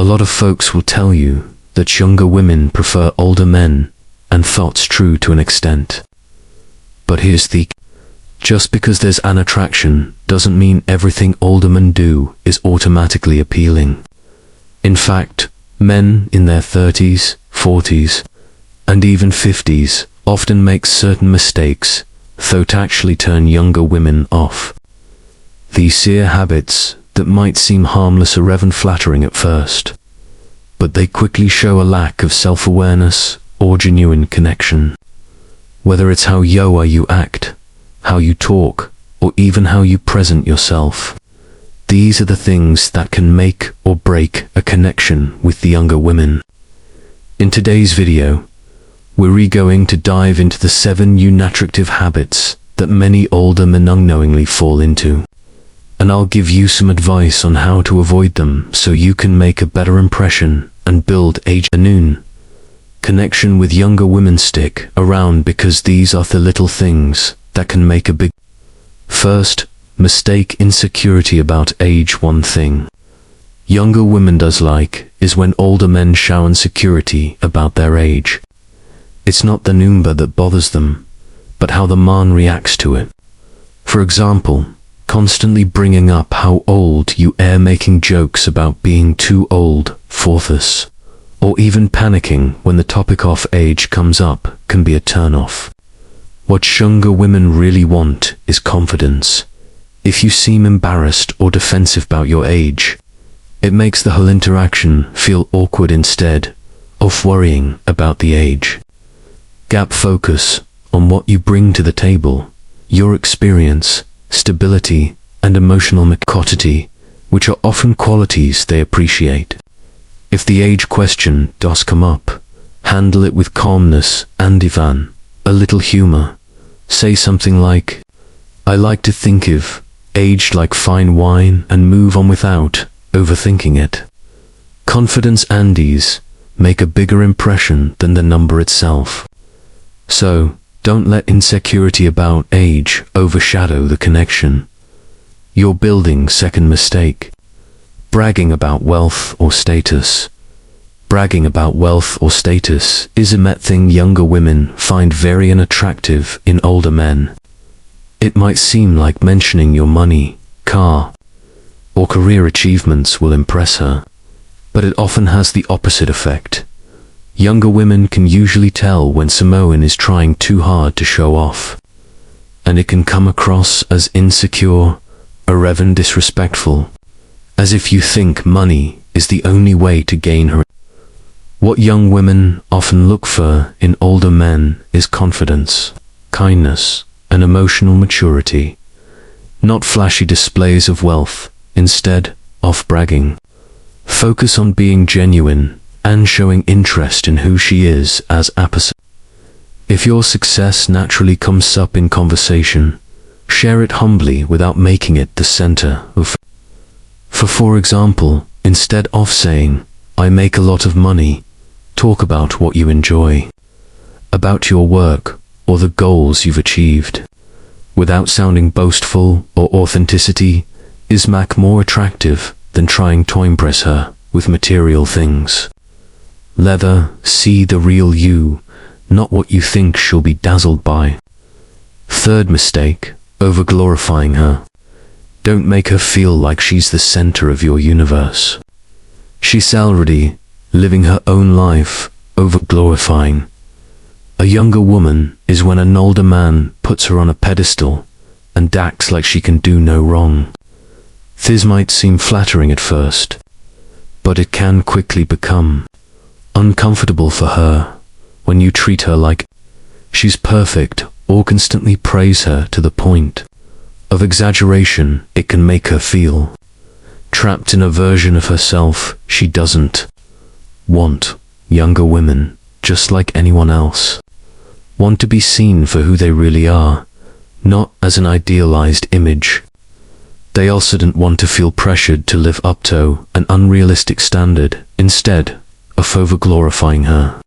lot of folks will tell you that younger women prefer older men, and that's true to an extent. But here's the just because there's an attraction doesn't mean everything older men do is automatically appealing. In fact, men in their 30s, 40s, and even 50s often make certain mistakes that actually turn younger women off. These sear habits that might seem harmless or even flattering at first, but they quickly show a lack of self-awareness or genuine connection. Whether it's how you act, how you talk, or even how you present yourself, these are the things that can make or break a connection with the younger women. In today's video, we're going to dive into the 7 unattractive habits that many older men unknowingly fall into. And I'll give you some advice on how to avoid them so you can make a better impression and build a genuine connection with younger women. Stick around because these are the little things that can make a big. First, mistake insecurity about age. One thing younger women does like is when older men show insecurity about their age. It's not the number that bothers them, but how the man reacts to it. For example, constantly bringing up how old you are, making jokes about being too old for this, or even panicking when the topic of age comes up can be a turn-off. What younger women really want is confidence. If you seem embarrassed or defensive about your age, it makes the whole interaction feel awkward instead of worrying about the age gap. Focus on what you bring to the table, your experience, stability, and emotional maturity, which are often qualities they appreciate. If the age question does come up, handle it with calmness and even a little humor. Say something like, "I like to think of age like fine wine," and move on without overthinking it. Confidence and ease make a bigger impression than the number itself. So, don't let insecurity about age overshadow the connection you're building. Second mistake, bragging about wealth or status. Bragging about wealth or status is a thing younger women find very unattractive in older men. It might seem like mentioning your money, car, or career achievements will impress her, but it often has the opposite effect. Younger women can usually tell when someone is trying too hard to show off, and it can come across as insecure or even disrespectful, as if you think money is the only way to gain her. What young women often look for in older men is confidence, kindness, and emotional maturity, not flashy displays of wealth. Instead of bragging, focus on being genuine and showing interest in who she is as a person. If your success naturally comes up in conversation, share it humbly without making it the center of. For example, instead of saying, "I make a lot of money," talk about what you enjoy, about your work or the goals you've achieved, without sounding boastful. Or authenticity is more attractive than trying to impress her with material things. Let her see the real you, not what you think she'll be dazzled by. Third mistake, over-glorifying her. Don't make her feel like she's the center of your universe. She's already living her own life. Over-glorifying a younger woman is when an older man puts her on a pedestal and acts like she can do no wrong. This might seem flattering at first, but it can quickly become uncomfortable for her when you treat her like she's perfect or constantly praise her to the point of exaggeration. It can make her feel trapped in a version of herself she doesn't want. Younger women, just like anyone else, want to be seen for who they really are, not as an idealized image. They also don't want to feel pressured to live up to an unrealistic standard. Instead of over-glorifying her,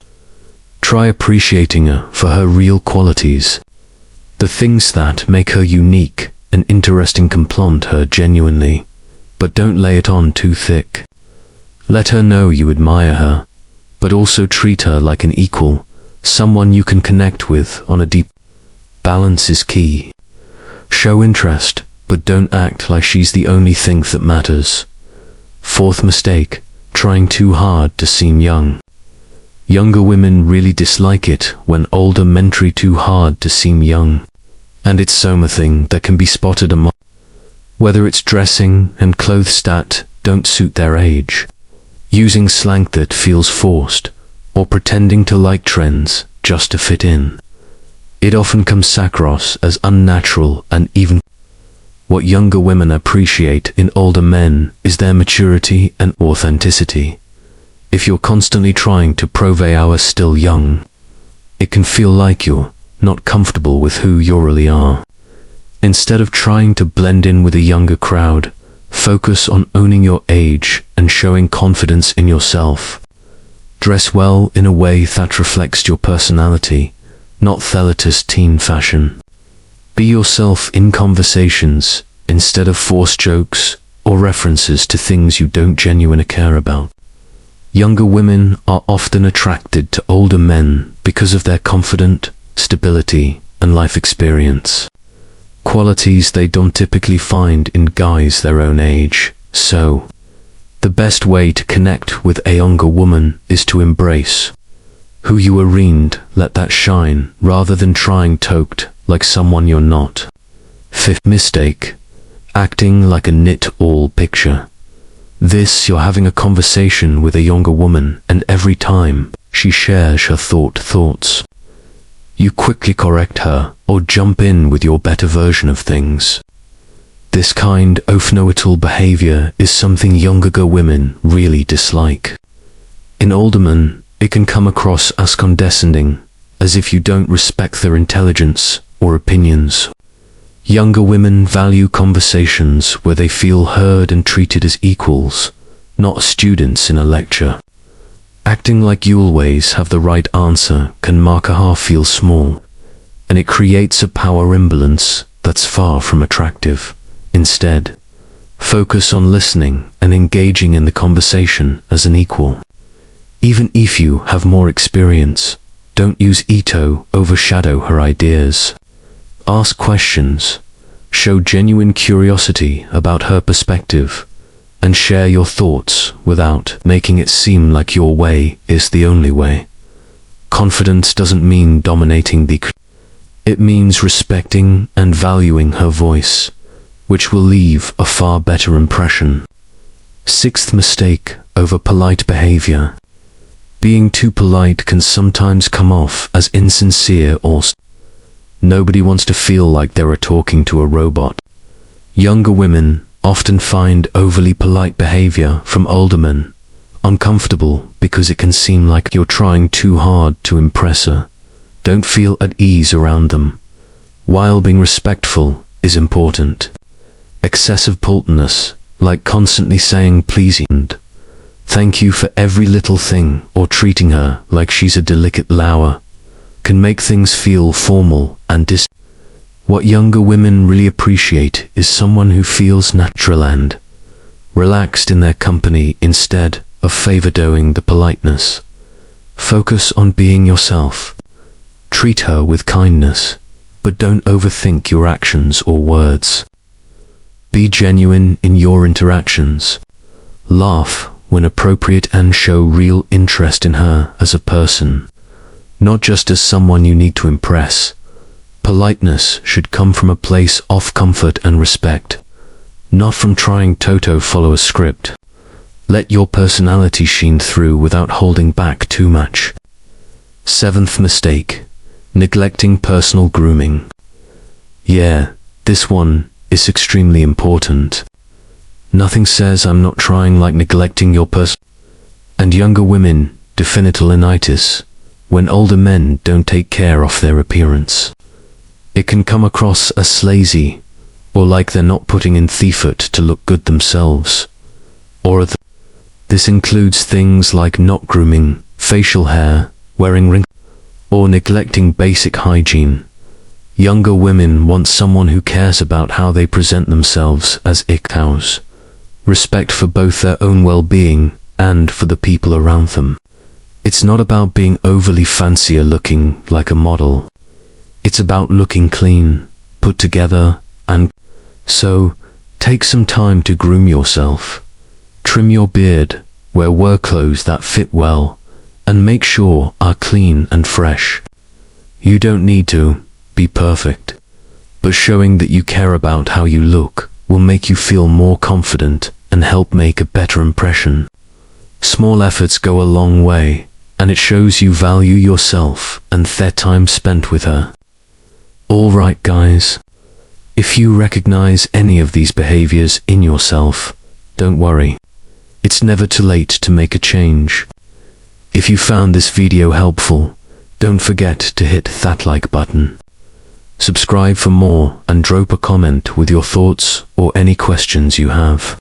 try appreciating her for her real qualities, the things that make her unique and interesting. Compliment her genuinely, but don't lay it on too thick. Let her know you admire her, but also treat her like an equal, someone you can connect with on a deep. Balance is key. Show interest, but don't act like she's the only thing that matters. Fourth mistake, trying too hard to seem young. Younger women really dislike it when older men try too hard to seem young. And it's something that can be spotted among, whether it's dressing and clothes that don't suit their age, using slang that feels forced, or pretending to like trends just to fit in. It often comes across as unnatural, and even what younger women appreciate in older men is their maturity and authenticity. If you're constantly trying to prove you are still young, it can feel like you're not comfortable with who you really are. Instead of trying to blend in with a younger crowd, focus on owning your age and showing confidence in yourself. Dress well in a way that reflects your personality, not the latest teen fashion. Be yourself in conversations instead of forced jokes or references to things you don't genuinely care about. Younger women are often attracted to older men because of their confidence, stability, and life experience. Qualities they don't typically find in guys their own age. So, the best way to connect with a younger woman is to embrace who you are and let that shine, rather than trying to act like someone you're not. Fifth mistake, acting like a knit-all picture. This, you're having a conversation with a younger woman, and every time she shares her thoughts, you quickly correct her or jump in with your better version of things. This kind of know-it-all behavior is something younger women really dislike. In older men, it can come across as condescending, as if you don't respect their intelligence or opinions. Younger women value conversations where they feel heard and treated as equals, not students in a lecture. Acting like you always have the right answer can make her feel small, and it creates a power imbalance that's far from attractive. Instead, focus on listening and engaging in the conversation as an equal. Even if you have more experience, don't use ego overshadow her ideas. Ask questions, show genuine curiosity about her perspective, and share your thoughts without making it seem like your way is the only way. Confidence doesn't mean dominating it means respecting and valuing her voice, which will leave a far better impression. Sixth mistake, over polite behavior. Being too polite can sometimes come off as insincere or nobody wants to feel like they are talking to a robot. Younger women often find overly polite behavior from older men uncomfortable because it can seem like you're trying too hard to impress her. Don't feel at ease around them. While being respectful is important, excessive politeness, like constantly saying please and thank you for every little thing or treating her like she's a delicate flower, can make things feel formal and What younger women really appreciate is someone who feels natural and relaxed in their company instead of favoring the politeness. Focus on being yourself. Treat her with kindness, but don't overthink your actions or words. Be genuine in your interactions. Laugh when appropriate and show real interest in her as a person, not just as someone you need to impress. Politeness should come from a place of comfort and respect, not from trying to follow a script. Let your personality shine through without holding back too much. Seventh mistake, neglecting personal grooming. Yeah, this one is extremely important. Nothing says I'm not trying like neglecting your person. And younger women definitely notice when older men don't take care of their appearance. It can come across as lazy, or like they're not putting in the effort to look good themselves. This includes things like not grooming, facial hair, wearing rings, or neglecting basic hygiene. Younger women want someone who cares about how they present themselves as equals. Respect for both their own well-being and for the people around them. It's not about being overly fancy or looking like a model. It's about looking clean, put together, and so take some time to groom yourself. Trim your beard, wear work clothes that fit well, and make sure are clean and fresh. You don't need to be perfect, but showing that you care about how you look will make you feel more confident and help make a better impression. Small efforts go a long way, and it shows you value yourself and their time spent with her. Alright guys, if you recognize any of these behaviors in yourself, don't worry. It's never too late to make a change. If you found this video helpful, don't forget to hit that like button. Subscribe for more and drop a comment with your thoughts or any questions you have.